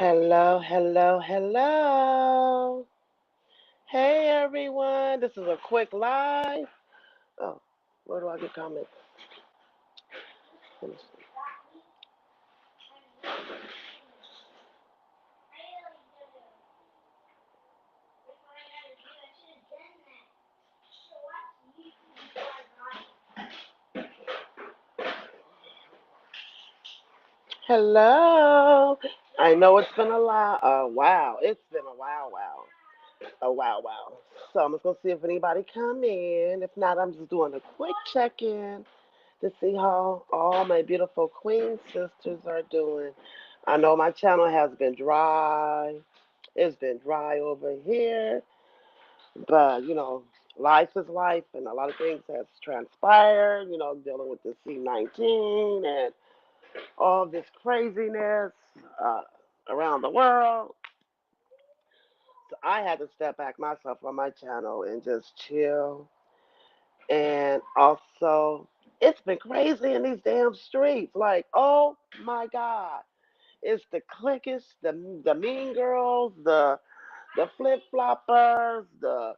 Hello, hello, hello. Hey everyone, this is a quick live. Oh, where do I get comments? Let me see. Hello. I know it's been a while. It's been a while, wow. A wow, wow. So I'm just gonna see if anybody come in. If not, I'm just doing a quick check-in to see how all my beautiful queen sisters are doing. I know my channel has been dry. It's been dry over here. But, life is life, and a lot of things has transpired, dealing with the C-19 and all this craziness uh, around the world. So I had to step back myself on my channel and just chill. And also, it's been crazy in these damn streets. Like, oh my God. It's the cliquish, the mean girls, the flip floppers, the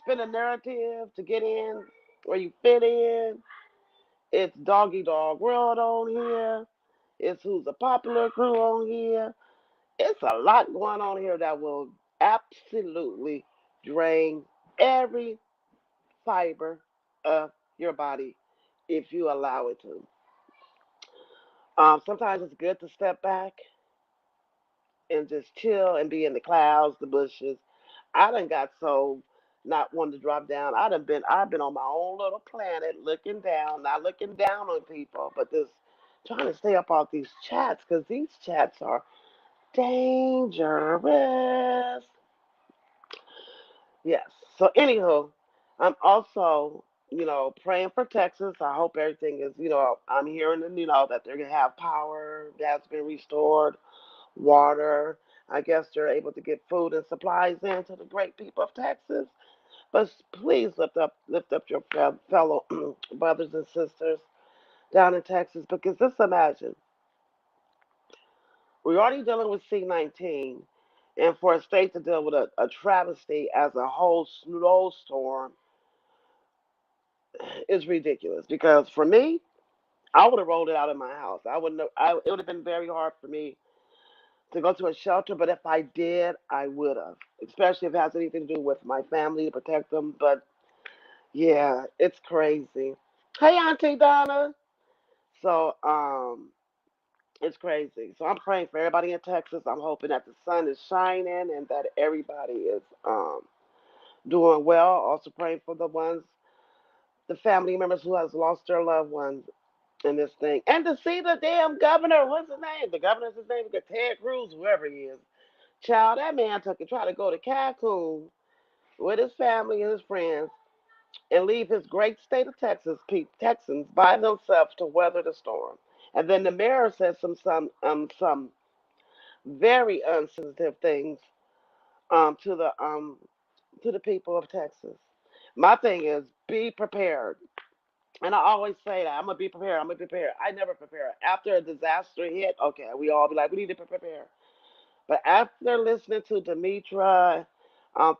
spin a narrative to get in where you fit in. It's doggy dog world on here. It's who's a popular crew on here. It's a lot going on here that will absolutely drain every fiber of your body if you allow it to. Sometimes it's good to step back and just chill and be in the clouds, the bushes. I done got so not wanting to drop down. I've been on my own little planet looking down, not looking down on people, but just trying to stay up off these chats because these chats are dangerous. Yes. So anywho, I'm also, praying for Texas. I hope everything is, I'm hearing, that they're gonna have power that's been restored, water. I guess they're able to get food and supplies in to the great people of Texas. But please lift up your fellow brothers and sisters down in Texas because just imagine we're already dealing with C-19, and for a state to deal with a travesty as a whole snowstorm is ridiculous. Because for me, I would have rolled it out in my house. I wouldn't. It would have been very hard for me to go to a shelter, but if I did, I would have, especially if it has anything to do with my family to protect them. But yeah, it's crazy. Hey, Auntie Donna. So, it's crazy. So I'm praying for everybody in Texas. I'm hoping that the sun is shining and that everybody is doing well. Also praying for the family members who has lost their loved ones in this thing. And to see the damn governor, what's his name? The governor's his name, Ted Cruz, whoever he is. Child, that man took and tried to go to Cancun with his family and his friends and leave his great state of Texans by themselves to weather the storm. And then the mayor said some very unsensitive things to the people of Texas. My thing is be prepared. And I always say that I'm gonna be prepared. I'm gonna be prepared. I never prepare. After a disaster hit, okay, we all be like, we need to prepare. But after listening to Demetra,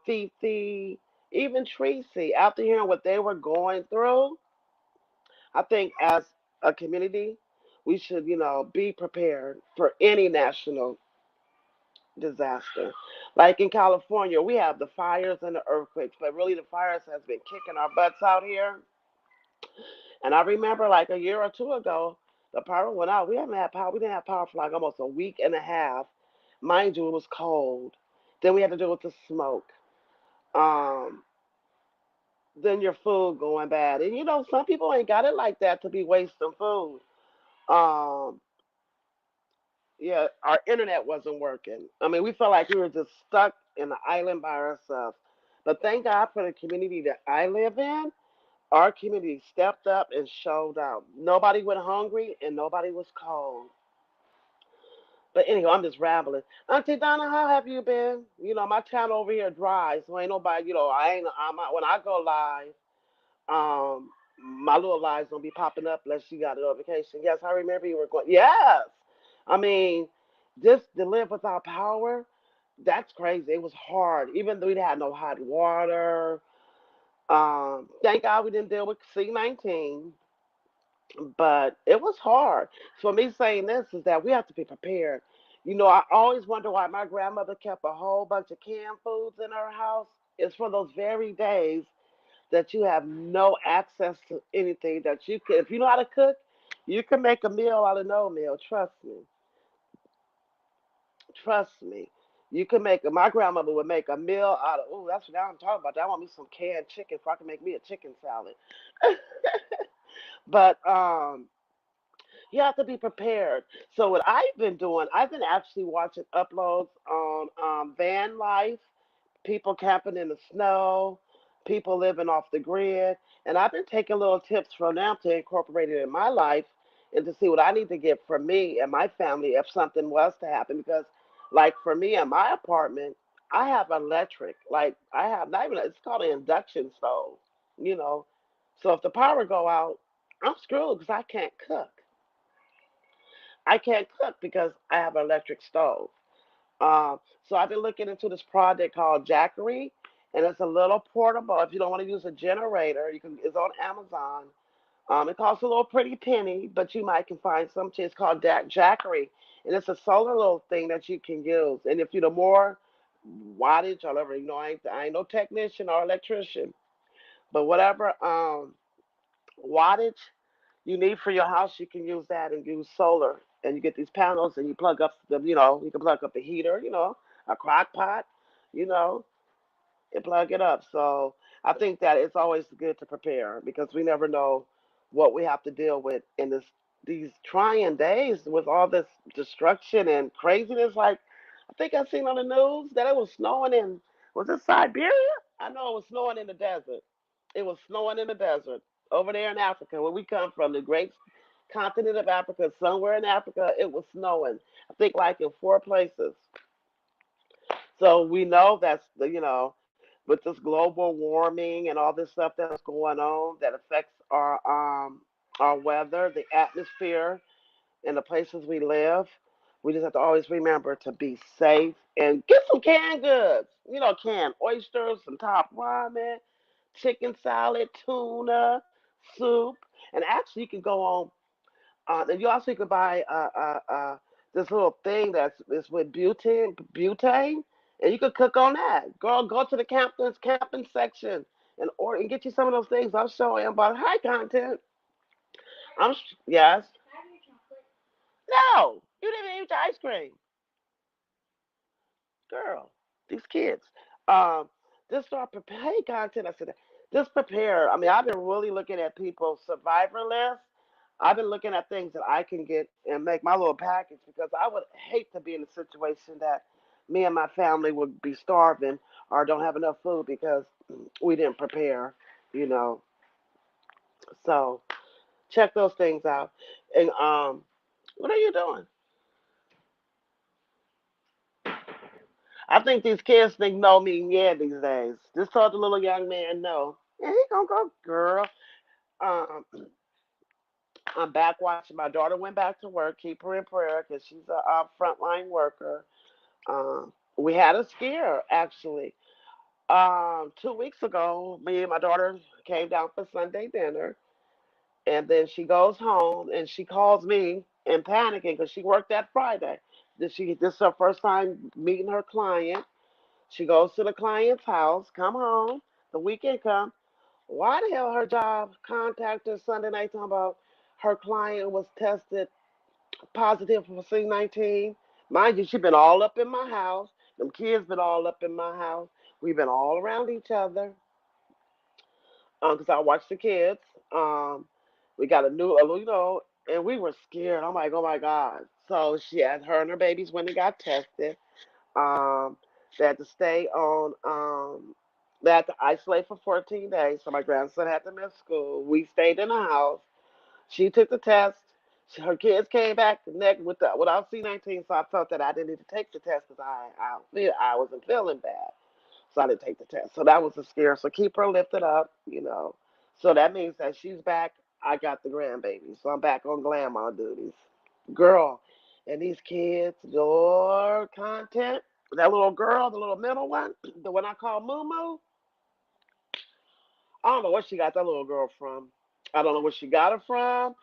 Fifi, even Tracy, after hearing what they were going through, I think as a community, we should, be prepared for any national disaster. Like in California, we have the fires and the earthquakes, but really the fires has been kicking our butts out here. And I remember like a year or two ago, the power went out. We haven't had power. We didn't have power for like almost a week and a half. Mind you, it was cold. Then we had to deal with the smoke. Um, then your food going bad. And some people ain't got it like that to be wasting food. Um, yeah, our internet wasn't working. I mean, we felt like we were just stuck in the island by ourselves. But thank God for the community that I live in. Our community stepped up and showed out. Nobody went hungry and nobody was cold. But anyway, I'm just rambling. Auntie Donna, how have you been? My channel over here dry, so ain't nobody. I ain't. I'm not, when I go live, my little lives don't be popping up unless you got a notification. Yes, I remember you were going. Yes, I mean, Just to live without power, that's crazy. It was hard, even though we had no hot water. Thank God we didn't deal with C-19, but it was hard. So me saying this is that we have to be prepared. I always wonder why my grandmother kept a whole bunch of canned foods in her house. It's for those very days that you have no access to anything that you can. If you know how to cook, you can make a meal out of no meal. Trust me. Trust me. You can make. My grandmother would make a meal out of. Oh, that's what I'm talking about. I want me some canned chicken so I can make me a chicken salad. But you have to be prepared. So what I've been doing, I've been actually watching uploads on van life, people camping in the snow, people living off the grid, and I've been taking little tips from them to incorporate it in my life and to see what I need to get for me and my family if something was to happen. Because, like for me in my apartment, I have electric. Like I have not even it's called an induction stove. You know, so if the power go out, I'm screwed because I can't cook. I can't cook because I have an electric stove. So I've been looking into this project called Jackery, and it's a little portable. If you don't want to use a generator, you can. It's on Amazon. It costs a little pretty penny, but you might can find some. It's called Jackery, and it's a solar little thing that you can use. And if you're the more wattage or whatever, I ain't no technician or electrician, but whatever wattage you need for your house, you can use that and use solar. And you get these panels and you plug up you can plug up a heater, a crock pot, you know, and plug it up. So I think that it's always good to prepare because we never know what we have to deal with in these trying days with all this destruction and craziness. Like I think I seen on the news that it was snowing in was it Siberia? I know it was snowing in the desert. It was snowing in the desert over there in Africa, where we come from, the great continent of Africa. Somewhere in Africa, it was snowing. I think like in four places. So we know that's with this global warming and all this stuff that's going on that affects our weather, the atmosphere, and the places we live. We just have to always remember to be safe and get some canned goods. Canned oysters, some top ramen, chicken salad, tuna, soup, and actually you can go on. And you also could buy this little thing that's is with butane, and you could cook on that. Go to the camping section and get you some of those things. I'm showing about high content. Yes. No, you didn't eat the ice cream, girl. These kids. Um, just start prepare. Hey, content. I said, just prepare. I mean, I've been really looking at people's survivor lists. I've been looking at things that I can get and make my little package because I would hate to be in a situation that me and my family would be starving or don't have enough food because we didn't prepare. You know, so check those things out. And what are you doing? I think these kids think no mean yeah these days. Just told the little young man no. And he gonna go, girl. Um, I'm back watching. My daughter went back to work. Keep her in prayer because she's a frontline worker. We had a scare actually. 2 weeks ago, me and my daughter came down for Sunday dinner, and then she goes home and she calls me and panicking because she worked that Friday. This is her first time meeting her client. She goes to the client's house, come home, the weekend come. Why the hell her job contacted her Sunday night talking about her client was tested positive for C-19? Mind you, she been all up in my house. Them kids been all up in my house. We've been all around each other because I watch the kids. Um, we got a new, and we were scared. I'm like, oh my God. So she had her and her babies when they got tested. Um, they had to stay on. They had to isolate for 14 days. So my grandson had to miss school. We stayed in the house. She took the test. Her kids came back the next without C-19. So I felt that I didn't need to take the test because I wasn't feeling bad. So I didn't take the test. So that was a scare. So keep her lifted up. So that means that she's back. I got the grandbaby. So I'm back on grandma duties. Girl, And these kids, your content, that little girl, the little middle one, the one I call Moo Moo, I don't know where she got that little girl from. I don't know where she got her from.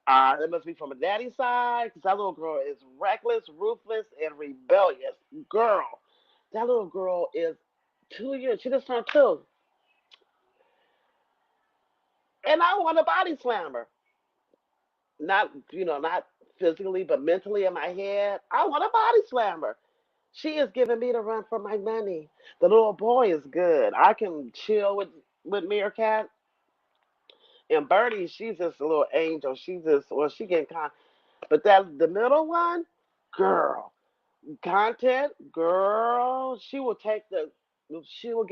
It must be from a daddy's side, because that little girl is reckless, ruthless, and rebellious. Girl, that little girl is 2 years. She just turned two, and I want to body slam her. Not, not physically, but mentally in my head. I want to body slam her. She is giving me the run for my money. The little boy is good. I can chill with Meerkat. And Birdie, she's just a little angel. She's just, well, she getting kind. But that the middle one, girl, content, girl, she will get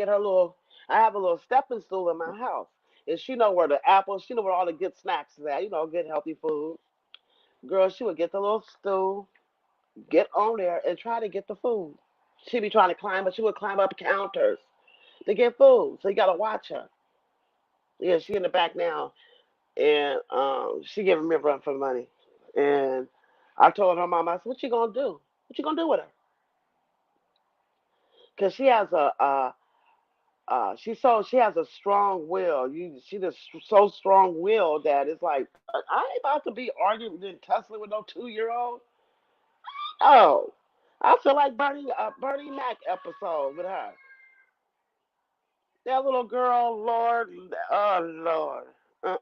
her little. I have a little stepping stool in my house, and she know where the apples, she know where all the good snacks is at. Good healthy food. Girl, she would get the little stool, get on there, and try to get the food. She be trying to climb, but she would climb up counters to get food. So you gotta watch her. Yeah, she in the back now, and she giving me a run for the money. And I told her mom, I said, "What you gonna do? What you gonna do with her? Because she has she has a strong will. She just so strong willed that it's like I ain't about to be arguing and tussling with no 2-year-old. Oh, I feel like Bernie Mac episode with her. That little girl, Lord, oh Lord, no,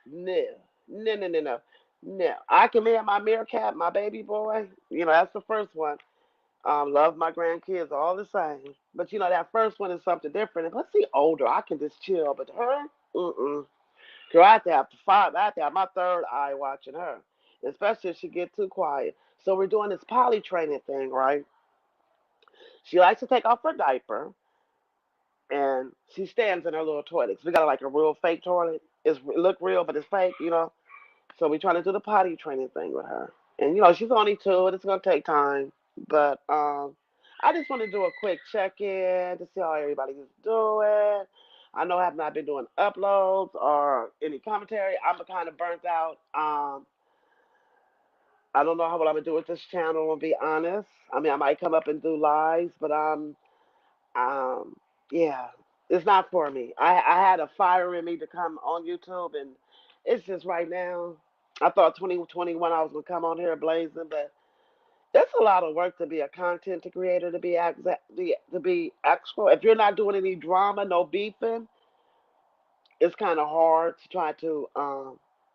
no, no, no, no, no. I can have my Meerkat, my baby boy. That's the first one. Love my grandkids all the same. But that first one is something different. And let's see, older, I can just chill. But her, mm-mm. Girl, I have to have five. I have to have my third eye watching her, especially if she get too quiet. So we're doing this potty training thing, right? She likes to take off her diaper, and she stands in her little toilet. 'Cause we got like a real fake toilet. It look real, but it's fake. So we're trying to do the potty training thing with her. And she's only two, and it's gonna take time. But I just want to do a quick check in to see how everybody is doing. I know I have not been doing uploads or any commentary. I'm kind of burnt out. I don't know what I'm gonna do with this channel. To be honest, I mean I might come up and do lives, but um, yeah, it's not for me. I had a fire in me to come on YouTube, and it's just right now. I thought 2021 I was gonna come on here blazing, but it's a lot of work to be a content creator, to be actual. If you're not doing any drama, no beefing, it's kind of hard to try to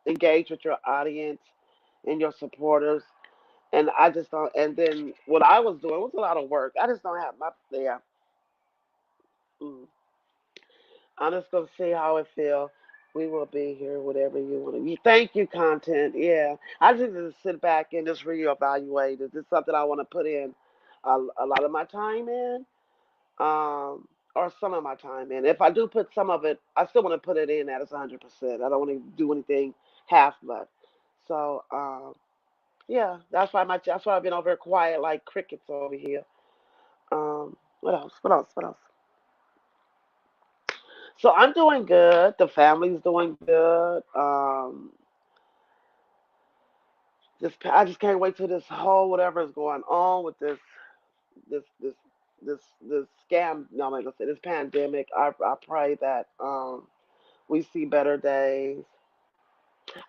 engage with your audience and your supporters. And I just don't. And then what I was doing was a lot of work. I just don't have my yeah. Mm. I'm just gonna see how it feels. We will be here, whatever you want to. Thank you, content. Yeah, I just need to sit back and just reevaluate. Is this something I want to put in a lot of my time in, or some of my time in? If I do put some of it, I still want to put it in at its 100%. I don't want to do anything half but. So, yeah, that's why I've been over here quiet like crickets over here. What else? What else? What else? So I'm doing good. The family's doing good. I just can't wait till this whole whatever is going on with this this this scam. No, I'm not gonna say this pandemic. I pray that we see better days.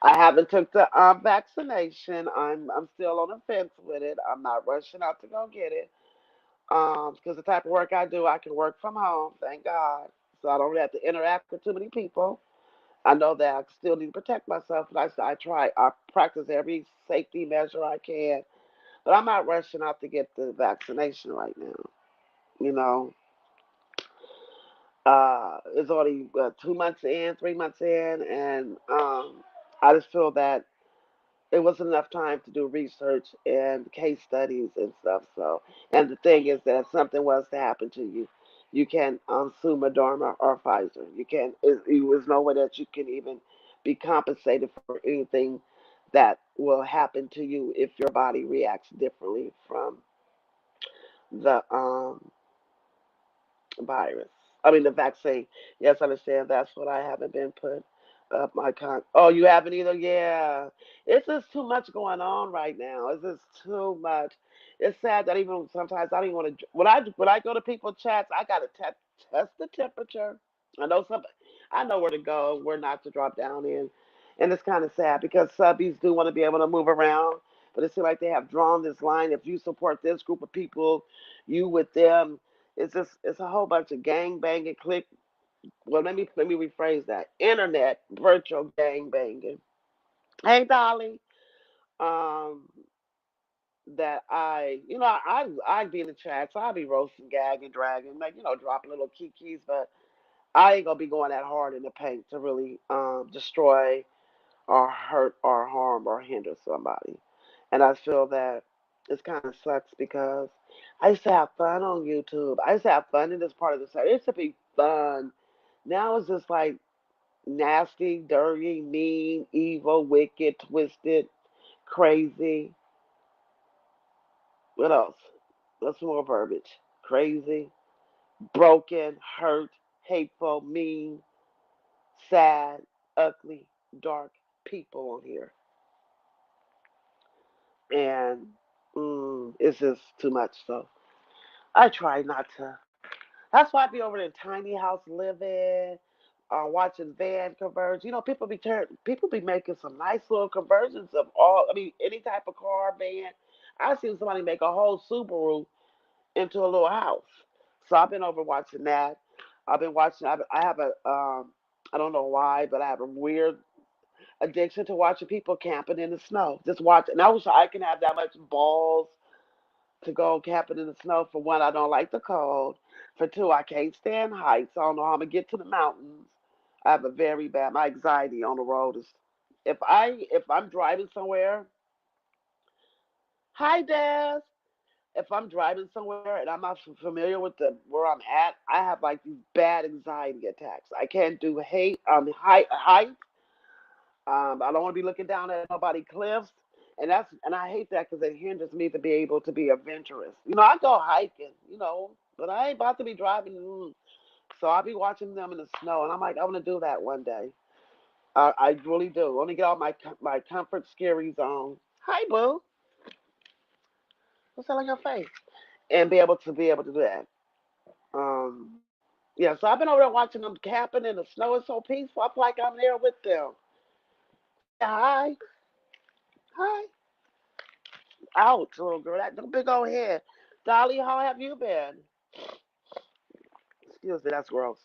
I haven't took the vaccination. I'm still on the fence with it. I'm not rushing out to go get it. Because the type of work I do, I can work from home. Thank God. So I don't have to interact with too many people. I know that I still need to protect myself, but I try. I practice every safety measure I can, but I'm not rushing out to get the vaccination right now. You know, it's already 2 months in, 3 months in, and I just feel that it wasn't enough time to do research and case studies and stuff. So, and the thing is that if something was to happen to you, you can sue Moderna or Pfizer. You can. There's no way that you can even be compensated for anything that will happen to you if your body reacts differently from the virus. I mean the vaccine. Yes, I understand. That's what I haven't been put. Oh, you haven't either? Yeah. It's just too much going on right now. It's just too much. It's sad that even sometimes I don't even want to. When I go to people's chats, I gotta test the temperature. I know some. I know where to go, where not to drop down in, and it's kind of sad because subbies do want to be able to move around, but it seems like they have drawn this line. If you support this group of people, you with them. It's a whole bunch of gang banging, click. Well, let me rephrase that. Internet virtual gang banging. Hey, Dolly. Um, that I'd be in the chat, so I'd be roasting, gagging, dragging, like dropping little kikis, but I ain't gonna be going that hard in the paint to really destroy or hurt or harm or hinder somebody. And I feel that it kind of sucks because I used to have fun on YouTube. I used to have fun in this part of the site. It used to be fun. Now it's just like nasty, dirty, mean, evil, wicked, twisted, crazy. What else? What's more verbiage? Crazy, broken, hurt, hateful, mean, sad, ugly, dark people on here. And it's just too much. So I try not to. That's why I be over there in tiny house living, watching van conversions. People be making some nice little conversions of all. I mean, any type of car, van. I seen somebody make a whole Subaru into a little house. So I've been over watching that. I've been watching. I have a. I don't know why, but I have a weird addiction to watching people camping in the snow. Just watch, and I wish I can have that much balls to go camping in the snow. For one, I don't like the cold. For two, I can't stand heights. I don't know how I'm gonna get to the mountains. I have a very bad. My anxiety on the road is. If I'm driving somewhere. Hi, Des. If I'm driving somewhere and I'm not familiar with the where I'm at, I have like these bad anxiety attacks. I can't do height. I don't want to be looking down at nobody cliffs, and I hate that because it hinders me to be able to be adventurous. I go hiking, but I ain't about to be driving. So I'll be watching them in the snow, and I'm like, I want to do that one day. I really do. I want to get out my comfort scary zone. Hi, boo. What's that on your face? And be able to do that. Yeah, so I've been over there watching them camping in the snow. It's so peaceful. I feel like I'm there with them. Say hi. Hi. Ouch, little girl. That big old head. Dolly, how have you been? Excuse me, that's gross.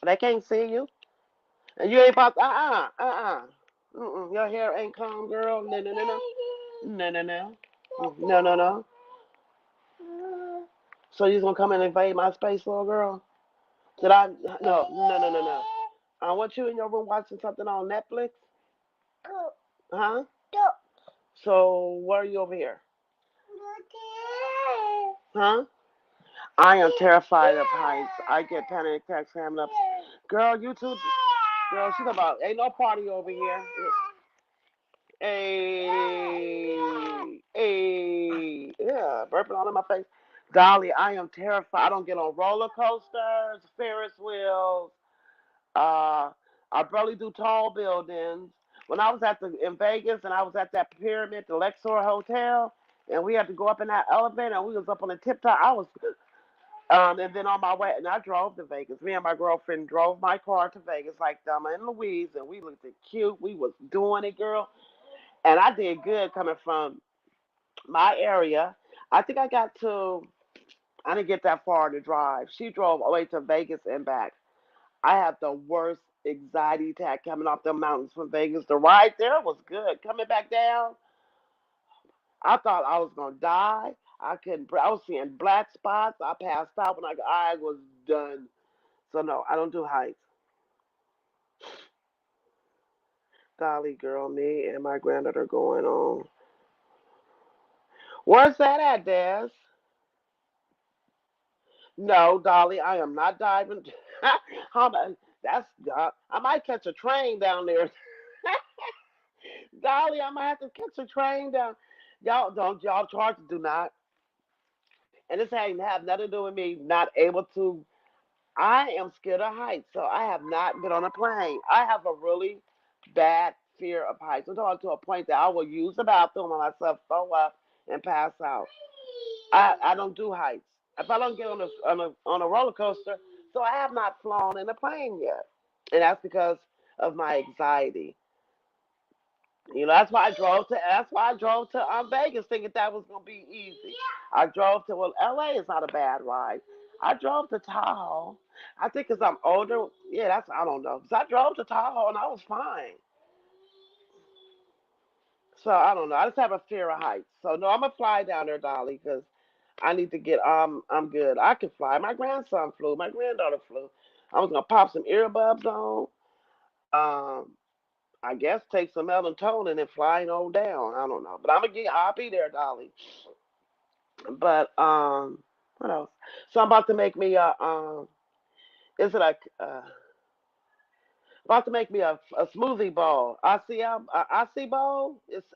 They can't see you. And you ain't about Your hair ain't calm, girl. No, no, no, no. No, no, no. No, no, no. So you gonna come and invade my space, little girl? Did I? No, no, no, no, no. I want you in your room watching something on Netflix. Huh? So where are you over here? Huh? I am terrified of heights. I get panic attacks coming up. Girl, you too. Girl, she's about ain't no party over here. Hey, hey, yeah, burping all in my face. Dolly, I am terrified. I don't get on roller coasters, Ferris wheels. Uh, I barely do tall buildings. When I was in Vegas and I was at that pyramid, the Luxor Hotel, and we had to go up in that elevator, and we was up on the tip top. And then on my way, and I drove to Vegas. Me and my girlfriend drove my car to Vegas, like Thelma and Louise, and we looked cute. We was doing it, girl, and I did good coming from my area. I think I got to. I didn't get that far to drive. She drove all the way to Vegas and back. I had the worst anxiety attack coming off the mountains from Vegas. The ride there was good. Coming back down, I thought I was gonna die. I couldn't. I was seeing black spots. I passed out when I was done. So no, I don't do heights. Dolly girl, me and my granddaughter going on. Where's that at, Des? No, Dolly, I am not diving. How about- that's I might catch a train down there. Dolly, I might have to catch a train down. Y'all charges do not. And this ain't have nothing to do with me not able to. I am scared of heights, so I have not been on a plane. I have a really bad fear of heights. I'm talking to a point that I will use the bathroom and myself throw up and pass out. I don't do heights. If I don't get on a roller coaster, so I have not flown in a plane yet, and that's because of my anxiety. That's why I drove to Vegas thinking that was gonna be easy. I drove to LA is not a bad ride. I drove to Tahoe. I think 'cause I'm older. Yeah, that's I don't know. 'Cause I drove to Tahoe and I was fine. So I don't know. I just have a fear of heights. So no, I'm gonna fly down there, Dolly, 'cause I need to get. I'm good. I can fly. My grandson flew. My granddaughter flew. I was gonna pop some earbuds on. Um, I guess take some melatonin and flying on down. I don't know, but I'll be there, Dolly. But what else? So I'm about to make me a is it a about to make me a smoothie bowl. I see bowl. It's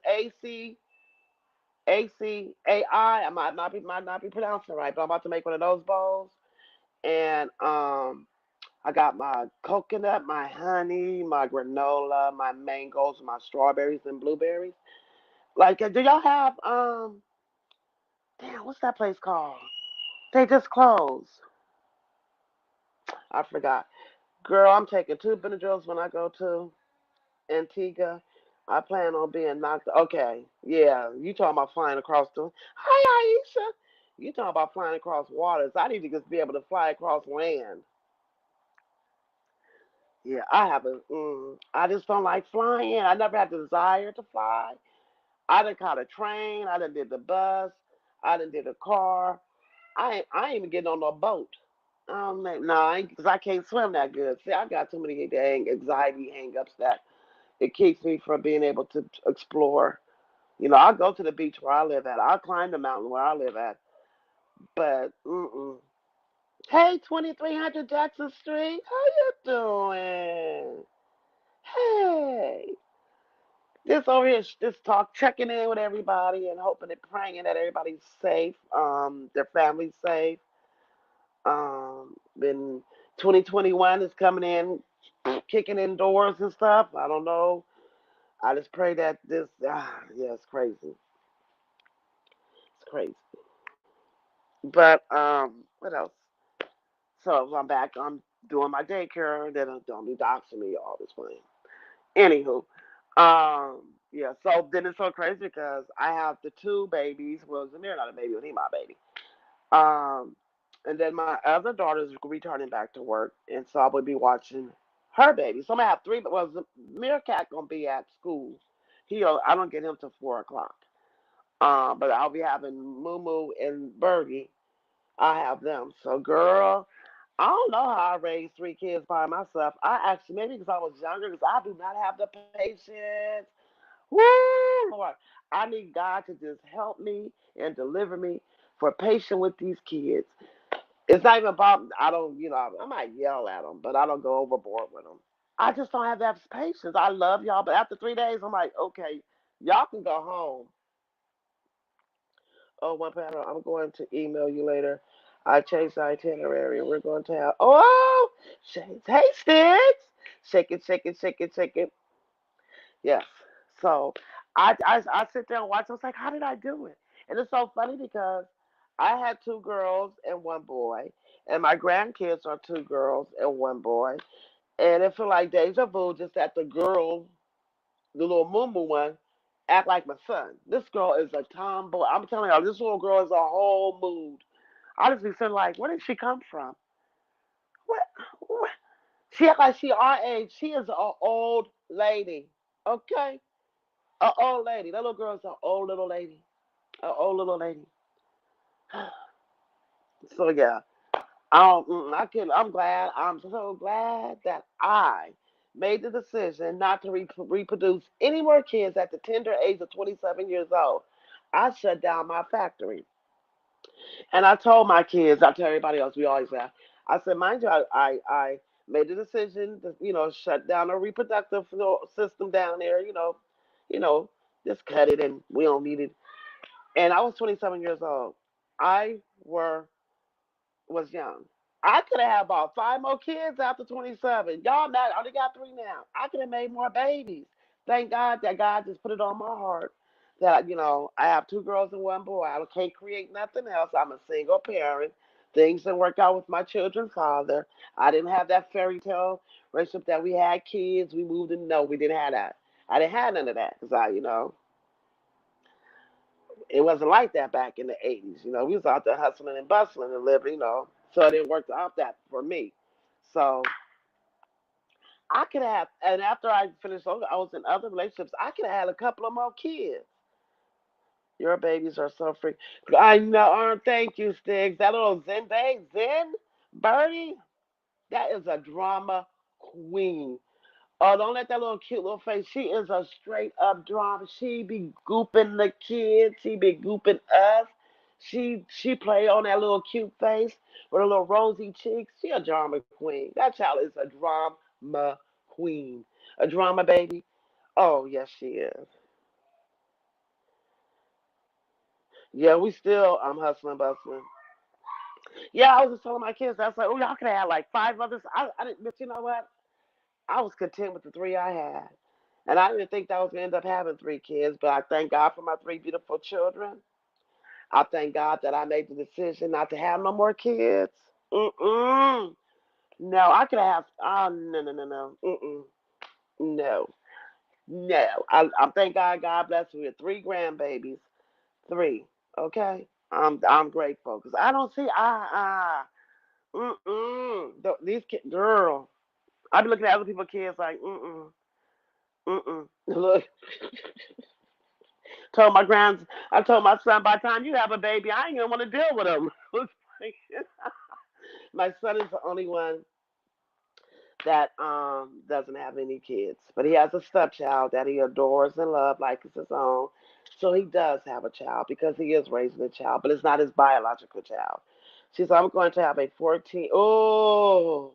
ACAI. Might not be pronouncing it right, but I'm about to make one of those bowls. And I got my coconut, my honey, my granola, my mangoes, my strawberries and blueberries. Like, do y'all have damn, what's that place called? They just closed. I forgot. Girl, I'm taking two Benadryls when I go to Antigua. I plan on being knocked. Okay, yeah, you talking about flying across the. Hi, Aisha. You talking about flying across waters? I need to just be able to fly across land. Yeah, I haven't. I just don't like flying. I never had the desire to fly. I done caught a train. I done did the bus. I done did a car. I ain't even getting on no boat. No, because I can't swim that good. See, I got too many dang anxiety hang-ups that it keeps me from being able to explore. I'll go to the beach where I live at. I'll climb the mountain where I live at. But, Hey, 2300 Jackson Street. How you doing? Hey. Just over here, just talk, checking in with everybody and hoping and praying that everybody's safe, their family's safe. Then 2021 is coming in, kicking indoors and stuff. I don't know. I just pray that yeah, it's crazy. It's crazy. But what else? So I'm back. I'm doing my daycare. They don't be doxing me all this way. Anywho, yeah. So then it's so crazy because I have the two babies. Well, Zamir not a baby, but he my baby. Um, and then my other daughter's returning back to work, and so I will be watching her baby. So I'm gonna have three. Well, Meerkat gonna be at school. I don't get him till 4 o'clock. But I'll be having Moo Moo and Birdie. I have them. So, girl, I don't know how I raised three kids by myself. I actually maybe because I was younger, because I do not have the patience. Woo, Lord, I need God to just help me and deliver me for patient with these kids. It's not even about I don't I might yell at them, but I don't go overboard with them. I just don't have that patience. I love y'all, but after 3 days, I'm like, okay, y'all can go home. Oh, one panel. I'm going to email you later. I changed the itinerary. We're going to have. Oh, hey, Sticks. Shake it, shake it, shake it, shake it. Yes. So I sit there and watch. I was like, how did I do it? And it's so funny because I had two girls and one boy, and my grandkids are two girls and one boy. And it feel like deja vu, just that the girl, the little moo one, act like my son. This girl is a tomboy. I'm telling you, this little girl is a whole mood. I just be saying, like, where did she come from? What? What? She act like she our age. She is an old lady. Okay? An old lady. That little girl is an old little lady. An old little lady. So yeah. I'm glad. I'm so glad that I made the decision not to reproduce any more kids at the tender age of 27 years old. I shut down my factory. And I told my kids, I tell everybody else, we always have. I said, mind you, I made the decision to, shut down the reproductive system down there, you know, just cut it and we don't need it. And I was 27 years old. I was young. I could have had about 5 more kids after 27. Y'all not I only got 3 now. I could have made more babies. Thank God that God just put it on my heart that I have 2 girls and 1 boy. I can't create nothing else. I'm a single parent. Things didn't work out with my children's father. I didn't have that fairy tale relationship that we had kids. We moved in. No, we didn't have that. I didn't have none of that because it wasn't like that back in the 80s. We was out there hustling and bustling and living. So it didn't work out that for me. So I could have, and after I finished, I was in other relationships. I could have had a couple of more kids. Your babies are so free. I know. Thank you, Stiggs. That little Zen Birdie, that is a drama queen. Oh, don't let that little cute little face. She is a straight up drama. She be gooping the kids. She be gooping us. She play on that little cute face with her little rosy cheeks. She a drama queen. That child is a drama queen. A drama baby. Oh yes, she is. Yeah, we still hustling bustling. Yeah, I was just telling my kids. I was like, oh, y'all could have had like 5 others. I didn't, but you know what? I was content with the 3 I had. And I didn't think that I was going to end up having 3 kids, but I thank God for my 3 beautiful children. I thank God that I made the decision not to have no more kids. Mm-mm. No, I could have. Oh, no, no, no, no. Mm-mm. No, no. I thank God. God bless me with 3 grandbabies. 3. Okay. I'm grateful because I don't see. Mm-mm. These kids, girl. I be looking at other people's kids like, mm-mm. Mm-mm. Look, told my grands, I told my son, by the time you have a baby, I ain't gonna want to deal with him. My son is the only one that doesn't have any kids, but he has a stepchild that he adores and loves like it's his own. So he does have a child because he is raising a child, but it's not his biological child. She said, I'm going to have a 14. Oh,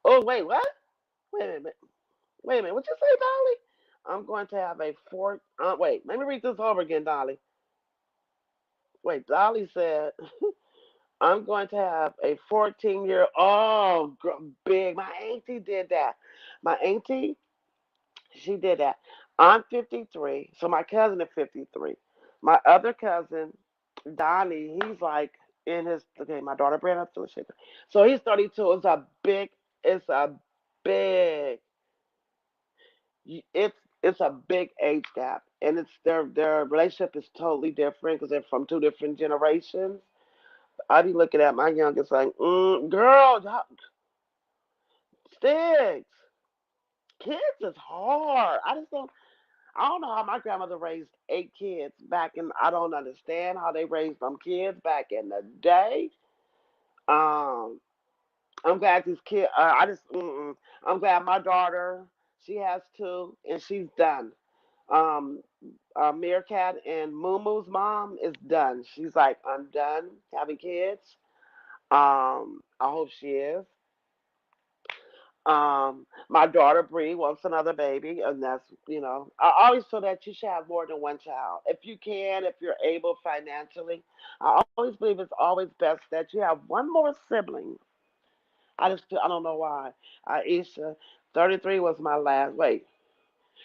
wait, what? Wait a minute. Wait a minute. What you say, Dolly? I'm going to have a four. Wait, let me read this over again, Dolly. Wait, Dolly said, I'm going to have a 14-year. Oh, big. My auntie did that. My auntie, she did that. I'm 53, so my cousin is 53. My other cousin, Donnie, he's like in his. Okay, my daughter Brandon, so he's 32. It's a big. It's a big age gap, and it's their relationship is totally different because they're from 2 different generations. I be looking at my youngest like, girl, sticks. Kids is hard. I don't know how my grandmother raised 8 kids back in. I don't understand how they raised them kids back in the day. Um, I'm glad these kids. I just. I'm glad my daughter. She has 2, and she's done. Um, Meerkat and Mumu's mom is done. She's like, I'm done having kids. I hope she is. My daughter Bree wants another baby, and that's. I always feel that you should have more than one child if you can, if you're able financially. I always believe it's always best that you have one more sibling. I don't know why. Aisha, 33 was my last. Wait,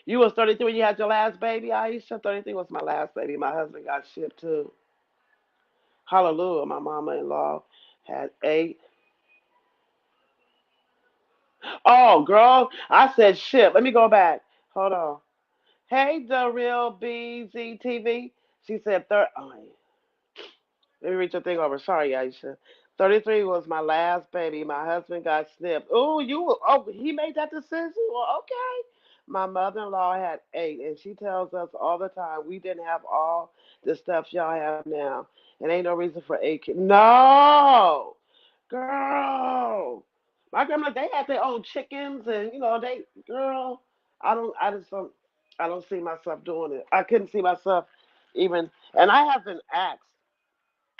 you was 33 when you had your last baby, Aisha? 33 was my last baby. My husband got shipped too. Hallelujah. My mama-in-law had 8. Oh, girl, I said ship. Let me go back. Hold on. Hey, the real BZTV. She said third. Oh, let me read your thing over. Sorry, Aisha. 33 was my last baby. My husband got snipped. Oh, he made that decision? Well, okay. My mother in law had 8, and she tells us all the time we didn't have all the stuff y'all have now. And ain't no reason for 8 kids. No, girl. My grandma, they had their own chickens, and girl, I don't see myself doing it. I couldn't see myself even, and I have been asked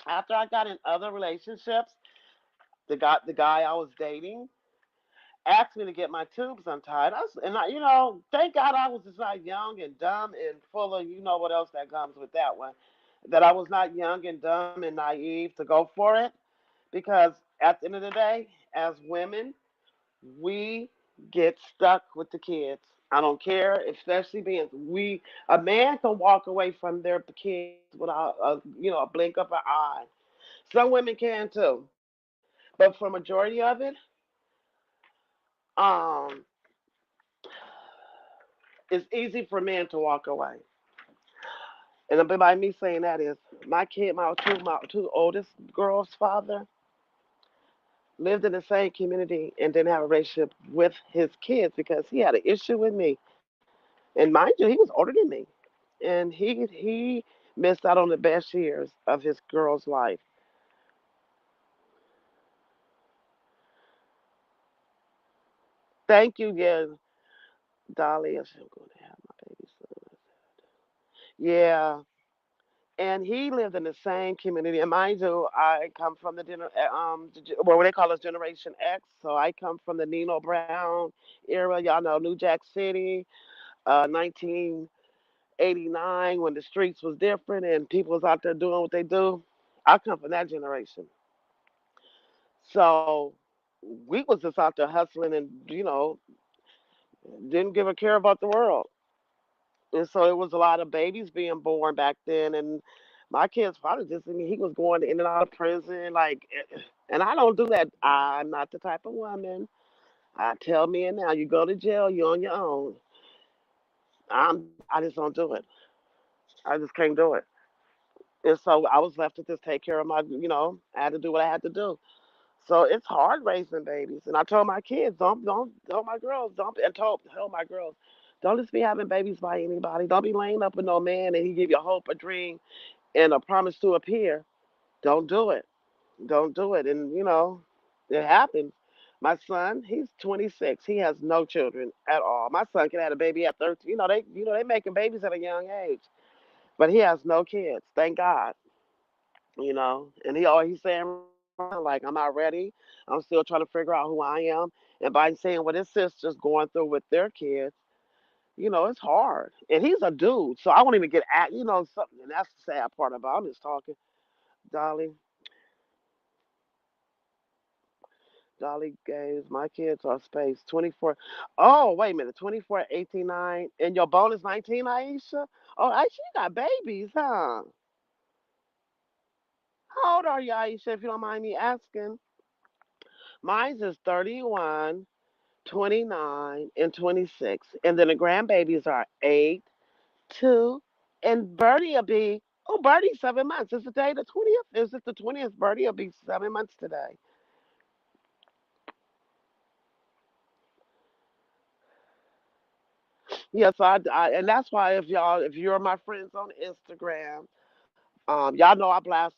after I got in other relationships, the guy I was dating asked me to get my tubes untied. Thank God I was just not young and dumb and full of what else that comes with that one. That I was not young and dumb and naive to go for it because at the end of the day, as women, we get stuck with the kids. I don't care, especially being we. A man can walk away from their kids without a blink of an eye. Some women can too, but for majority of it, um, it's easy for men to walk away. And by me saying that is my kid, my two oldest girls' father lived in the same community and didn't have a relationship with his kids because he had an issue with me. And mind you, he was older than me, and he missed out on the best years of his girl's life. Thank you, yeah, Dolly. I'm going to have my baby soon. Yeah, and he lived in the same community. And mind you, I come from what they call us Generation X. So I come from the Nino Brown era. Y'all know New Jack City, 1989, when the streets was different and people was out there doing what they do. I come from that generation. So we was just out there hustling and didn't give a care about the world. And so it was a lot of babies being born back then. And my kid's father just, I mean, he was going in and out of prison. And I don't do that. I'm not the type of woman. I tell men now, you go to jail, you're on your own. I just don't do it. I just can't do it. And so I was left to just take care of I had to do what I had to do. So it's hard raising babies. And I told my kids, don't told my girls, don't and told my girls, don't just be having babies by anybody. Don't be laying up with no man and he give you hope, a dream, and a promise to appear. Don't do it. Don't do it. And it happens. My son, he's 26. He has no children at all. My son can have a baby at 13. They making babies at a young age, but he has no kids. Thank God. And he's saying right now, like, I'm not ready. I'm still trying to figure out who I am. And by saying what his sister's going through with their kids, it's hard. And he's a dude, so I won't even get something. And that's the sad part about. I'm just talking, Dolly. Dolly Games. My kids are space 24. Oh, wait a minute. 24, 18, 9. And your bonus 19, Aisha? Oh, Aisha, you got babies, huh? How old are you, Aisha, if you don't mind me asking? Mine's is 31, 29, and 26. And then the grandbabies are 8, 2, and Birdie will be, oh, Birdie's 7 months. Is the day the 20th? Is it the 20th? Birdie will be 7 months today. Yes, and that's why if you're my friends on Instagram, y'all know I got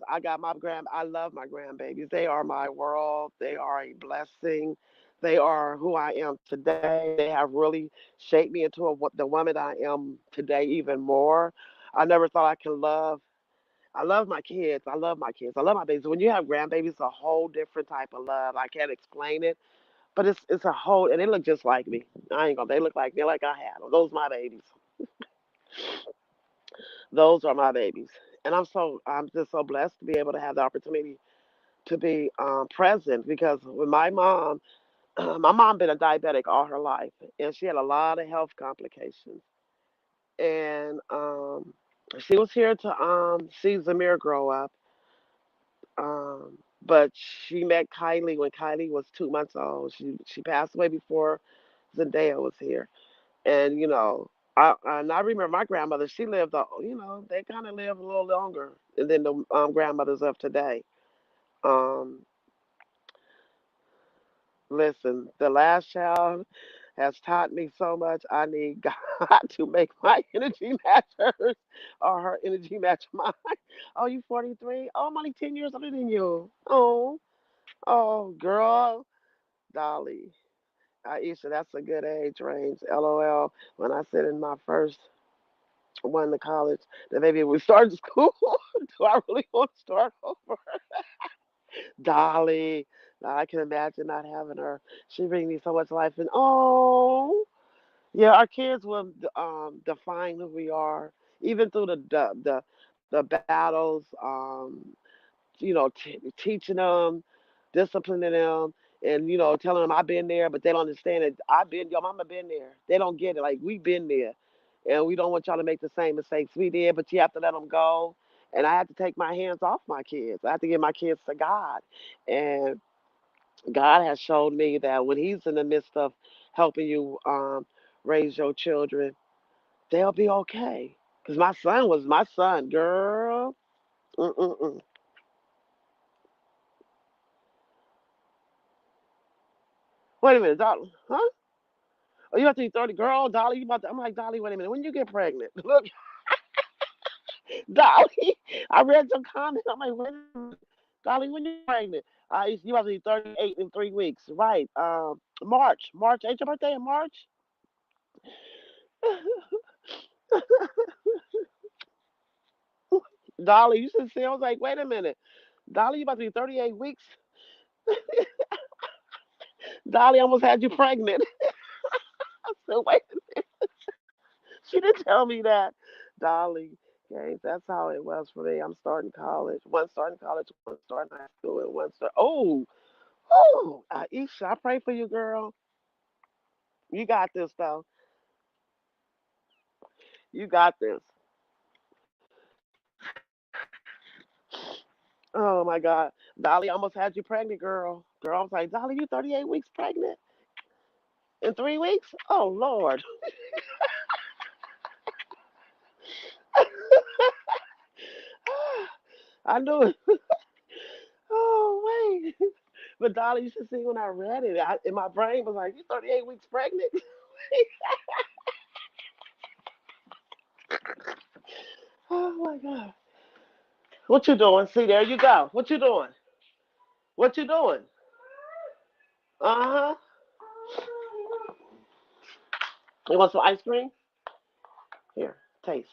I love my grandbabies. They are my world. They are a blessing. They are who I am today. They have really shaped me into the woman I am today even more. I never thought I could love. I love my kids. I love my kids. I love my babies. When you have grandbabies, it's a whole different type of love. I can't explain it, but it's a whole, and they look just like me. I ain't gonna. They look like they're like I had them. Those my babies. Those are my babies, and I'm just so blessed to be able to have the opportunity to be present because with my mom, my mom been a diabetic all her life, and she had a lot of health complications, and she was here to see Zamir grow up, but she met Kylie when Kylie was 2 months old. She passed away before Zendaya was here, and I remember my grandmother. She lived, they kind of live a little longer than the grandmothers of today. Um, Listen, the last child has taught me so much. I need God to make my energy match hers or her energy match mine. Oh, you 43? Oh, I'm only 10 years older than you. Oh, girl, Dolly. Aisha, that's a good age range. LOL. When I said in my first one to college that maybe we started school, do I really want to start over? Dolly. Now, I can imagine not having her. She brings me so much life. And yeah, our kids will define who we are, even through the battles. Teaching them. disciplining them and telling them I've been there, but they don't understand it. I've been your mama been there. They don't get it. Like we been there, and we don't want y'all to make the same mistakes we did. But you have to let them go. And I had to take my hands off my kids. I have to give my kids to God, and God has shown me that when He's in the midst of helping you raise your children, they'll be okay. Cause my son was my son, girl. Mm-mm-mm. Wait a minute, Dolly, huh? Oh, you have to be 30, girl. Dolly, you about to? I'm like, Dolly, wait a minute. When you get pregnant, look, Dolly. I read some comments. I'm like, wait a minute, Dolly, when you pregnant? You about to be 38 in 3 weeks, right? March. Ain't your birthday in March? Dolly, you should see. I was like, wait a minute, Dolly, you about to be 38 weeks? Dolly almost had you pregnant. I said, wait. She didn't tell me that. Dolly, okay, that's how it was for me. I'm starting college. One starting college, one starting high school, and one start. Oh, Aisha, I pray for you, girl. You got this, though. You got this. Oh my God, Dolly almost had you pregnant, girl. Girl, I was like, Dolly, you 38 weeks pregnant in 3 weeks? Oh Lord, I knew it. Oh wait, but Dolly, you should see when I read it. In my brain was like, you 38 weeks pregnant? Oh my God. What you doing? See, there you go. What you doing? What you doing? Uh huh. You want some ice cream? Here, taste.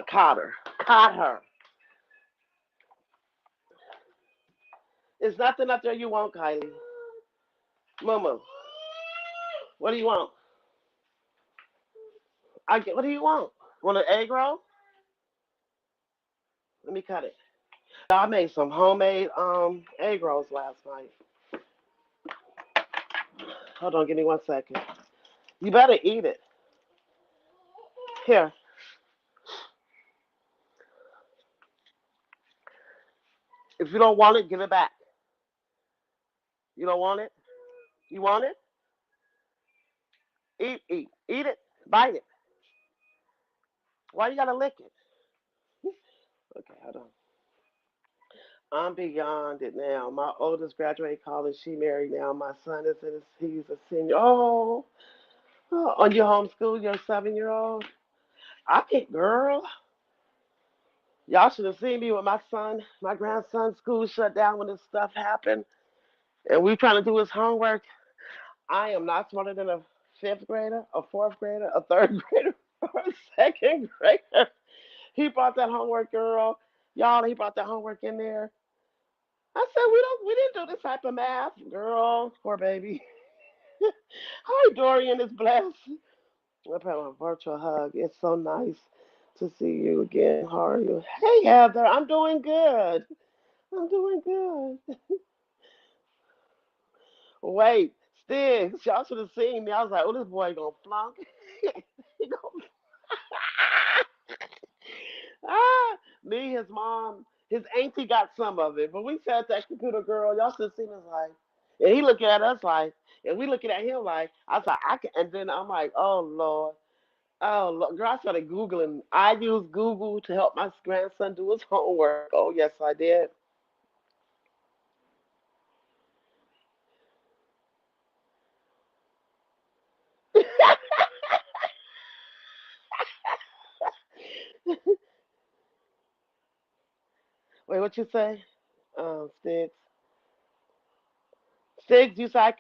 Caught her. Caught her. There's nothing up there you want, Kylie. Mama, what do you want? What do you want? Want an egg roll? Let me cut it. I made some homemade egg rolls last night. Hold on, give me 1 second. You better eat it. Here, if you don't want it, give it back. You don't want it? You want it? Eat it. Bite it. Why you gotta lick it? Okay, hold on. I'm beyond it now. My oldest graduated college. She married now. My son is he's a senior. Oh, on your homeschool, your 7-year-old. I think, girl, y'all should have seen me with my son. My grandson's school shut down when this stuff happened, and we trying to do his homework. I am not smarter than a fifth grader, a fourth grader, a third grader, or a second grader. He brought that homework, girl. Y'all, he brought that homework in there. I said, we didn't do this type of math, girl. Poor baby. Hi, Dorian is blessed. I put on a virtual hug. It's so nice to see you again. How are you? Hey, Heather. I'm doing good. I'm doing good. Wait, Stiggs, y'all should have seen me. I was like, oh, this boy gonna flunk. He gonna ah, me, his mom, his auntie got some of it, but we sat at that computer, girl. Y'all should have seen us like, and he looking at us like, and we looking at him like, I was like, I can, and then I'm like, oh Lord. Oh, look, girl, I started Googling. I use Google to help my grandson do his homework. Oh, yes, I did. Wait, what you say? Sticks. Sticks, you say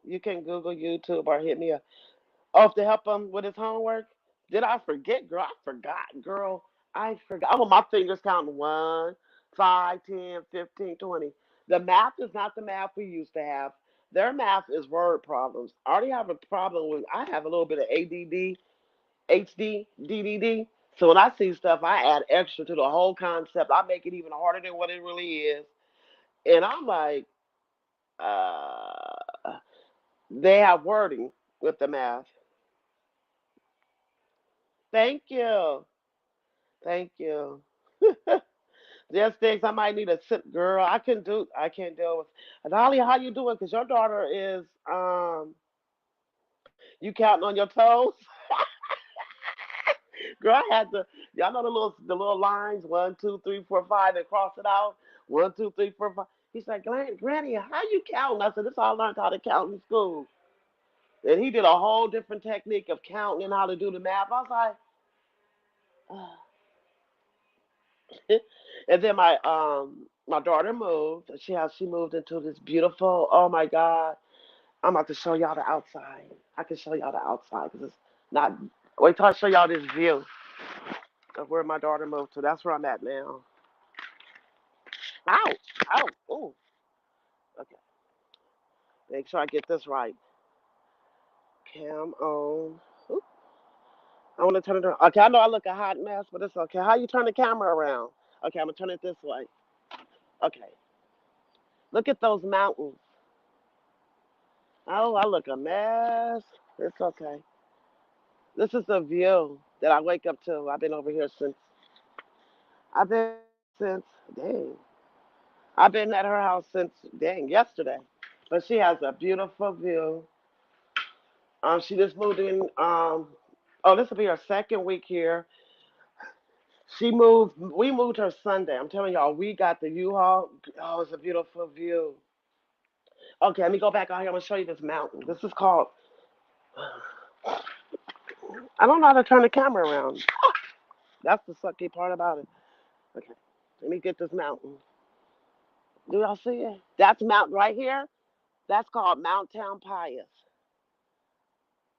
you can Google YouTube or hit me up. Oh, to help him with his homework? Did I forget, girl? I forgot, girl. I forgot. I'm on my fingers counting 1, 5, 10, 15, 20. The math is not the math we used to have. Their math is word problems. I already have a problem with, I have a little bit of ADD, HD, DDD. So when I see stuff, I add extra to the whole concept. I make it even harder than what it really is. And I'm like, uh, they have wording with the math. Thank you. Thank you. There's things I might need a sit, girl. I can't deal with. And Holly, how you doing? Because your daughter is, you counting on your toes? Girl, I had to. Y'all know the little lines, 1, 2, 3, 4, 5, and cross it out. 1, 2, 3, 4, 5. He's like, Granny, how you counting? I said, this all I learned how to count in school. And he did a whole different technique of counting and how to do the math. I was like, and then my daughter moved. She moved into this beautiful. Oh my God! I'm about to show y'all the outside. I can show y'all the outside because it's not. Wait till I show y'all this view of where my daughter moved to. That's where I'm at now. Ow! Ow! Ooh! Okay. Make sure I get this right. Cam on. Oop. I want to turn it around. Okay, I know I look a hot mess, but it's okay. How you turn the camera around? Okay, I'm gonna turn it this way. Okay. Look at those mountains. Oh, I look a mess. It's okay. This is the view that I wake up to. I've been over here since I've been since dang. I've been at her house since dang yesterday. But she has a beautiful view. She just moved in. Oh, this will be her second week here. She moved. We moved her Sunday. I'm telling y'all, we got the U-Haul. Oh, it's a beautiful view. Okay, let me go back out here. I'm gonna show you this mountain. This is called. I don't know how to turn the camera around. That's the sucky part about it. Okay, let me get this mountain. Do y'all see it? That's mountain right here. That's called Mount Pius.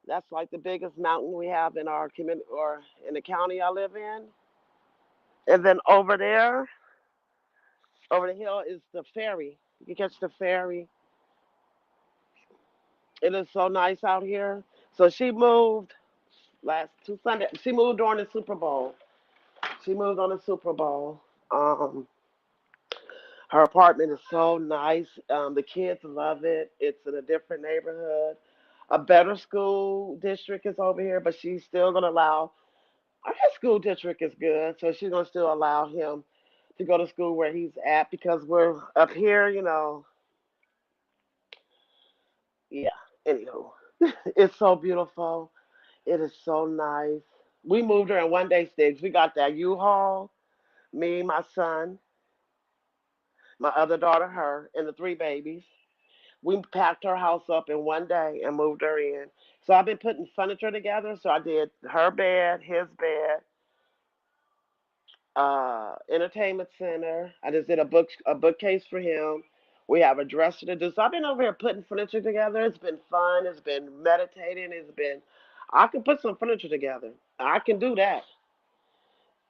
That's like the biggest mountain we have in our community or in the county I live in. And then over there, over the hill is the ferry. You can catch the ferry. It is so nice out here. So she moved last two Sunday. She moved during the Super Bowl. She moved on the Super Bowl. Um, Her apartment is so nice. The kids love it. It's in a different neighborhood. A better school district is over here, but she's still gonna allow. Our school district is good, so she's gonna still allow him to go to school where he's at because we're up here. Yeah. Anywho, it's so beautiful. It is so nice. We moved her in one day sticks. We got that U-Haul. Me, my son, my other daughter, her, and the three babies. We packed her house up in one day and moved her in. So I've been putting furniture together. So I did her bed, his bed, entertainment center. I just did a bookcase for him. We have a dresser to do. So I've been over here putting furniture together. It's been fun. It's been meditating. It's been I can put some furniture together. I can do that.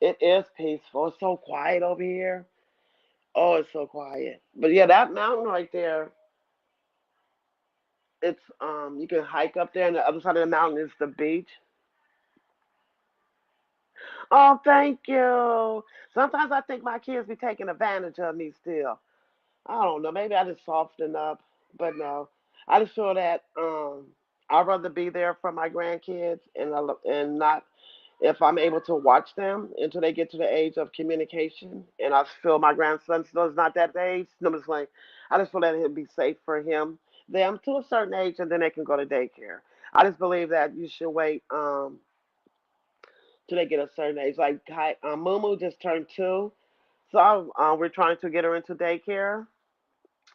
It is peaceful. It's so quiet over here. Oh, it's so quiet. But yeah, that mountain right there, it's you can hike up there and the other side of the mountain is the beach. Oh, thank you. Sometimes I think my kids be taking advantage of me still. I don't know. Maybe I just soften up, but no. I just feel that I'd rather be there for my grandkids and not if I'm able to watch them until they get to the age of communication. And I feel my grandson still is not that age. No, I'm just like, I just feel that it'd be safe for them to a certain age, and then they can go to daycare. I just believe that you should wait till they get a certain age. Like Mumu just turned 2, so we're trying to get her into daycare.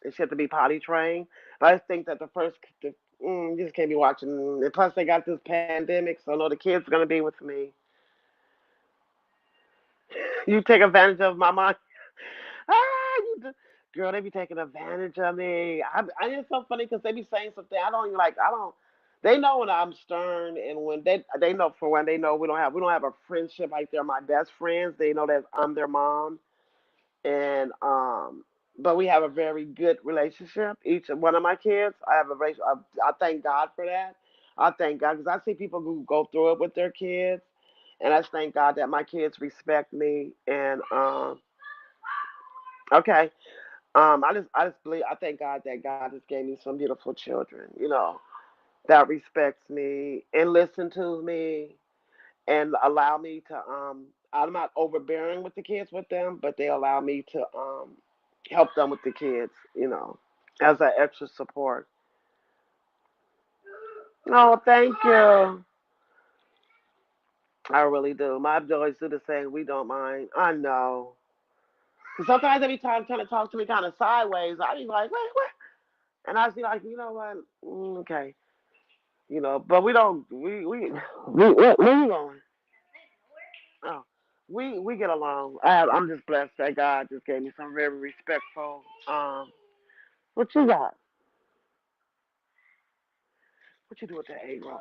And she had to be potty trained. But I think that you just can't be watching. And plus, they got this pandemic, so no, the kids are gonna be with me. You take advantage of my mind. Girl, they be taking advantage of me. It's so funny because they be saying something I don't even like. I don't. They know when I'm stern, and when they know for when they know we don't have a friendship like they're my best friends. They know that I'm their mom, and but we have a very good relationship. Each one of my kids, I have a relationship. I thank God for that. I thank God because I see people who go through it with their kids, And I just thank God that my kids respect me. And okay, I just believe I thank God that God just gave me some beautiful children. That respects me and listen to me and allow me to I'm not overbearing with the kids with them, but they allow me to help them with the kids, as an extra support. Oh, thank you. I really do. My boys do the same. We don't mind. I know. 'Cause sometimes every time trying to talk to me kind of sideways, I be like, wait, what? And I be like, you know what? Okay. But we don't. Where you going? Oh, we get along. I'm just blessed that God just gave me some very respectful. What you got? What you do with that A-Roll?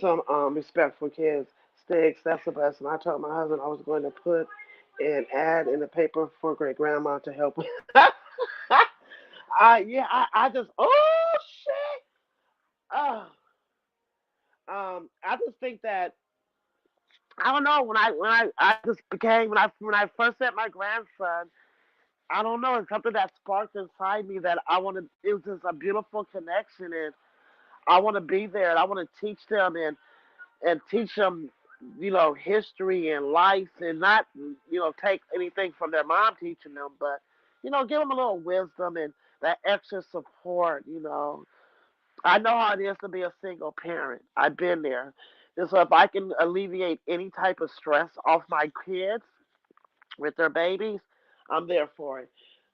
Some respectful kids stay accessible. And I told my husband I was going to put an ad in the paper for great grandma to help. I just shit. Oh, I just think that I don't know when I just became when I first met my grandson. I don't know. It's something that sparked inside me that I want to. It was just a beautiful connection, and I want to be there, and I want to teach them and teach them, history and life, and not, take anything from their mom teaching them, but give them a little wisdom and that extra support. I know how it is to be a single parent. I've been there, and so if I can alleviate any type of stress off my kids with their babies, I'm there for it.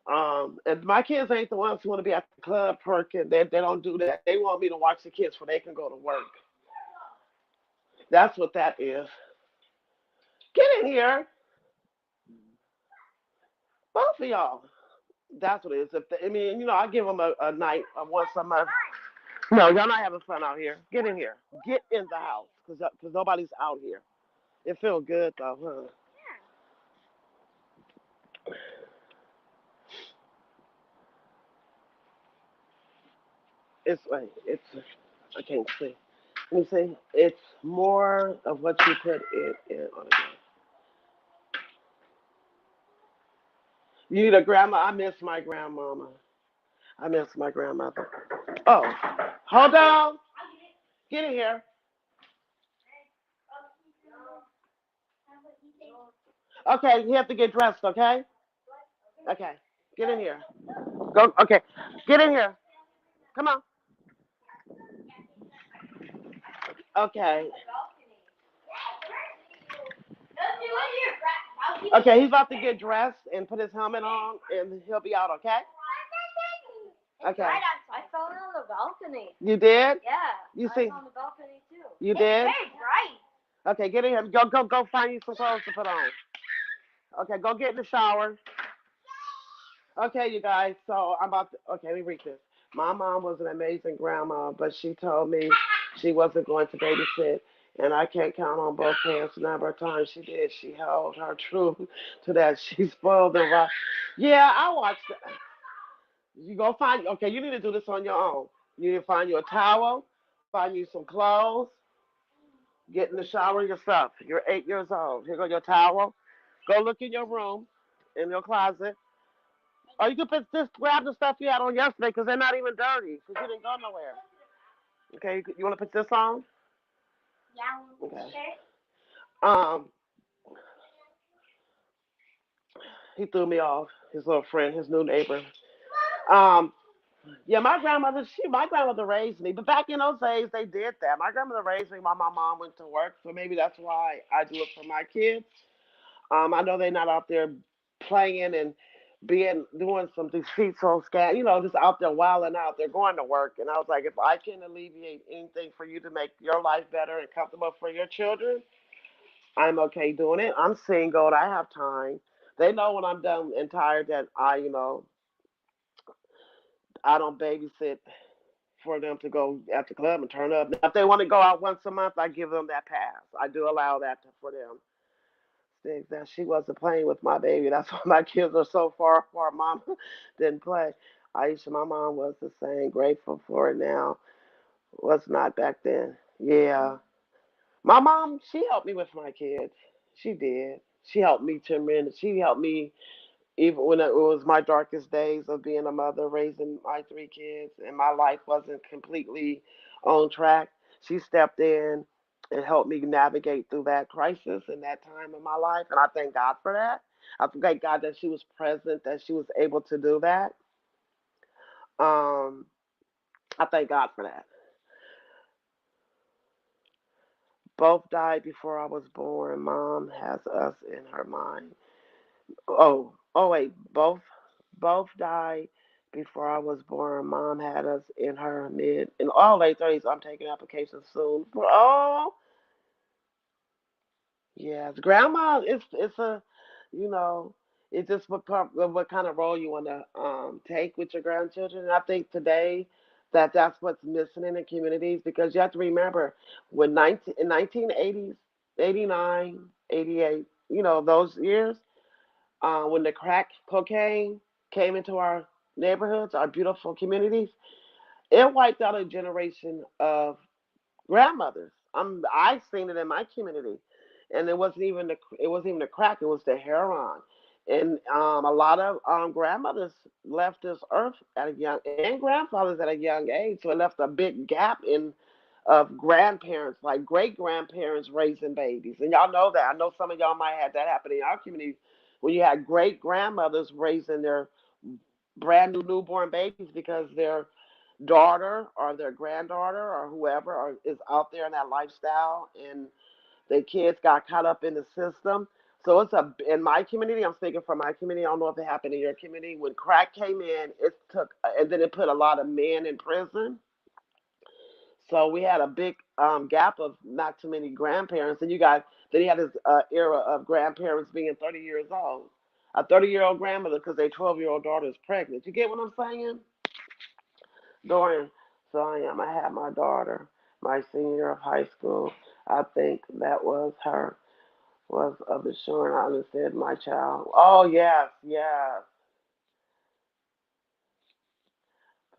And my kids ain't the ones who want to be at the club perking. They don't do that. They want me to watch the kids so they can go to work. That's what that is. Get in here, both of y'all. That's what it is. I give them a night once a month. No, y'all not having fun out here. Get in here. Get in the house, cause nobody's out here. It feels good though, huh? It's like I can't see. Let me see. It's more of what you put in on it. You need a grandma. I miss my grandmama. I miss my grandmother. Oh, hold on. Get in here. Okay, you have to get dressed. Okay. Okay. Get in here. Go. Okay. Get in here. Come on. Okay. Okay, he's about to get dressed and put his helmet on, and he'll be out. Okay. Okay. I saw it on the balcony. You did? Yeah. You I see? was on the balcony too. You It's did? very bright. Okay, get in here. Go find you some clothes to put on. Okay, go get in the shower. Okay, you guys. So I'm about to. Okay, let me read this. My mom was an amazing grandma, but she told me she wasn't going to babysit, and I can't count on both hands the number of times she did. She held her true to that. She spoiled and right. Yeah, I watched it. You go find. Okay, you need to do this on your own. You need to find you a towel, find you some clothes, get in the shower yourself. You're 8 years old. Here go your towel. Go look in your room, in your closet. Or you can just grab the stuff you had on yesterday because they're not even dirty because you didn't go nowhere. Okay, you want to put this on? Yeah. Okay. Okay. Um, he threw me off. His little friend, his new neighbor. Um, yeah, my grandmother raised me, but back in those days they did that. My grandmother raised me while my mom went to work, so maybe that's why I do it for my kids. I know they're not out there playing and doing some deceitful scam, just out there wilding out. They're going to work, and I was like, if I can alleviate anything for you to make your life better and comfortable for your children, I'm okay doing it. I'm single. I have time. They know when I'm done and tired that I don't babysit for them to go at the club and turn up. Now, if they want to go out once a month, I give them that pass. I do allow that for them. Things that she wasn't playing with my baby. That's why my kids are so far apart. Mom didn't play. Aisha, my mom was the same. Grateful for it now. Was not back then. Yeah. My mom, she helped me with my kids. She did. She helped me tremendous. She helped me even when it was my darkest days of being a mother, raising my three kids, and my life wasn't completely on track. She stepped in and helped me navigate through that crisis and that time in my life, and I thank God for that. I thank God that she was present, that she was able to do that. Um, I thank God for that. Both died before I was born. Mom has us in her mind. Oh wait, both died before I was born. Mom had us in her mid in all late 30s. I'm taking applications soon. Oh yes, grandma. It's a, you know, it's just what kind of role you want to take with your grandchildren. And I think today that's what's missing in the communities because you have to remember when 1980s, 89, 88, those years when the crack cocaine came into our neighborhoods, our beautiful communities, it wiped out a generation of grandmothers. I've seen it in my community, and it wasn't even the crack; it was the heroin. And a lot of grandmothers left this earth at a young, and grandfathers at a young age, so it left a big gap in of grandparents, like great grandparents raising babies. And y'all know that. I know some of y'all might have that happen in our community when you had great grandmothers raising their brand new newborn babies because their daughter or their granddaughter or whoever is out there in that lifestyle and the kids got caught up in the system. So it's in my community. I'm speaking from my community. I don't know if it happened in your community. When crack came in, it took and then it put a lot of men in prison. So we had a big gap of not too many grandparents, and then you had this era of grandparents being 30 years old, a 30-year-old grandmother because their 12-year-old daughter is pregnant. You get what I'm saying, Dorian? So I had my daughter, my senior year of high school. I think that was of the shore. I understood my child. Oh yes, yes.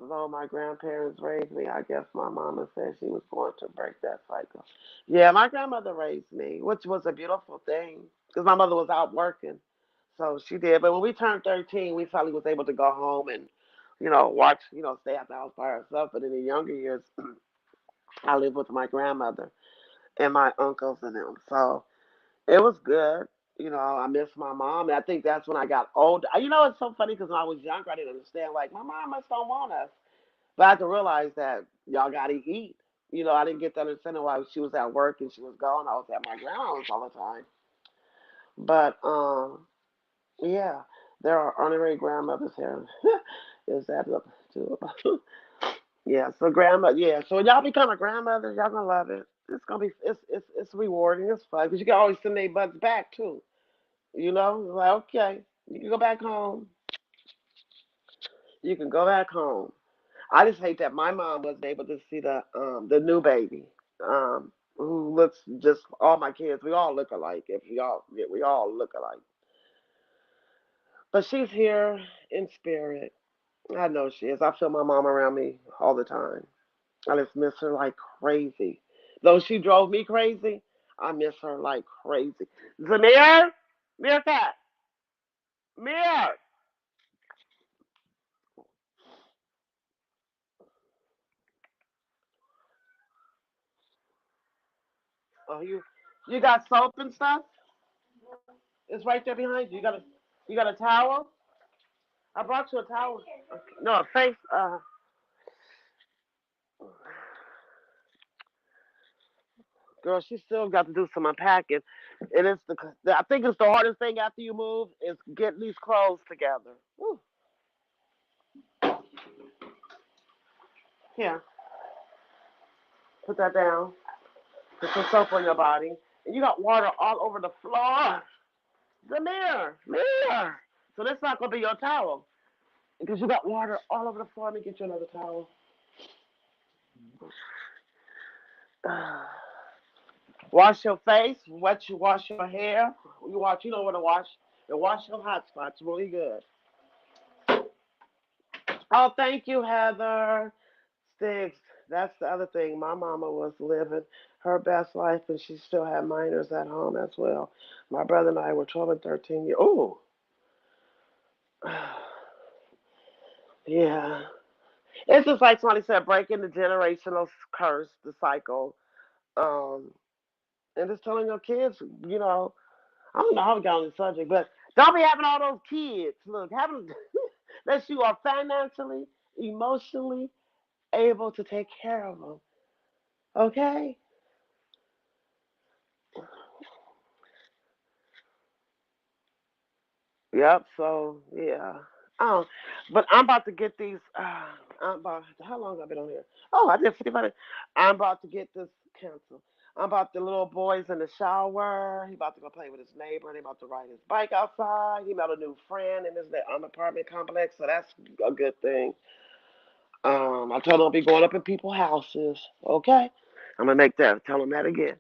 Though my grandparents raised me, I guess my mama said she was going to break that cycle. Yeah, my grandmother raised me, which was a beautiful thing because my mother was out working. So she did. But when we turned 13, we finally was able to go home and, watch, stay at the house by herself. But in the younger years, I lived with my grandmother and my uncles and them. So it was good. I miss my mom. And I think that's when I got older. It's so funny because when I was younger, I didn't understand. Like, my mom must don't want us. But I had to realize that y'all got to eat. I didn't get to understand why she was at work and she was gone. I was at my grandma's all the time. But yeah, there are honorary grandmothers here. Is that up to? Yeah. So grandma. Yeah. So when y'all become a grandmother, y'all gonna love it. It's gonna be. It's rewarding. It's fun because you can always send their butts back too. Like okay, you can go back home. You can go back home. I just hate that my mom wasn't able to see the new baby, who looks just all my kids. We all look alike. If we all look alike. But she's here in spirit. I know she is. I feel my mom around me all the time. I just miss her like crazy. Though she drove me crazy, I miss her like crazy. Zamir, Meerkat, Mir. Oh, you got soap and stuff? It's right there behind you. You got a towel? I brought you a towel. No, a face. Girl, she still got to do some unpacking, and I think it's the hardest thing after you move is getting these clothes together. Whew. Here, put that down. Put some soap on your body, and you got water all over the floor. The mirror. So that's not gonna be your towel because you got water all over the floor. Let me get you another towel. Wash your face. Wash your hair. You wash. You know what to wash. And wash your hot spots really good. Oh, thank you, Heather. Sticks. That's the other thing. My mama was living her best life, and she still had minors at home as well. My brother and I were 12 and 13 years. Oh, yeah. It's just like somebody said, breaking the generational curse, the cycle, um, and just telling your kids, you know, I don't know how we got on the subject, but don't be having all those kids. Look, having that you are financially, emotionally able to take care of them. Okay? Yep. So yeah. Oh, but I'm about to get these. I'm about. How long have I been on here? Oh, I did 55 minutes. I'm about to get this canceled. I'm about the little boys in the shower. He about to go play with his neighbor. They about to ride his bike outside. He met a new friend in his apartment complex, so that's a good thing. I told him I'll be going up in people's houses. Okay, I'm gonna make that. Tell him that again.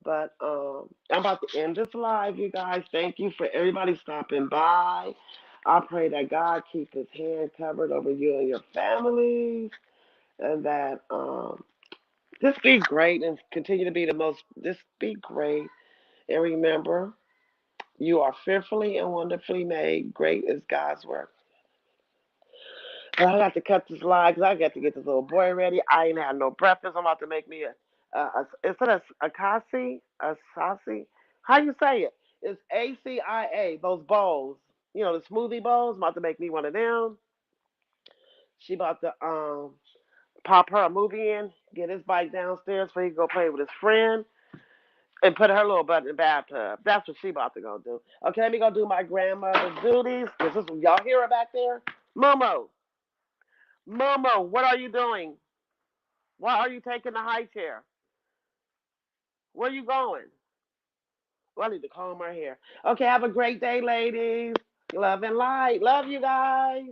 But I'm about to end this live, you guys. Thank you for everybody stopping by. I pray that God keep His hand covered over you and your families, and that just be great and continue to be the most. Just be great, and remember, you are fearfully and wonderfully made. Great is God's work. I got to cut this line because I got to get this little boy ready. I ain't had no breakfast. I'm about to make me is it a kasi? A sasi? How you say it? It's ACIA, those bowls. You know, the smoothie bowls. I'm about to make me one of them. She about to pop her a movie in, get his bike downstairs so he can go play with his friend, and put her little butt in the bathtub. That's what she about to go do. Okay, let me go do my grandmother's duties. Is this y'all hear her back there? Momo, Momo, what are you doing? Why are you taking the high chair? Where are you going? Well, I need to comb my hair. Okay, have a great day, ladies. Love and light. Love you guys.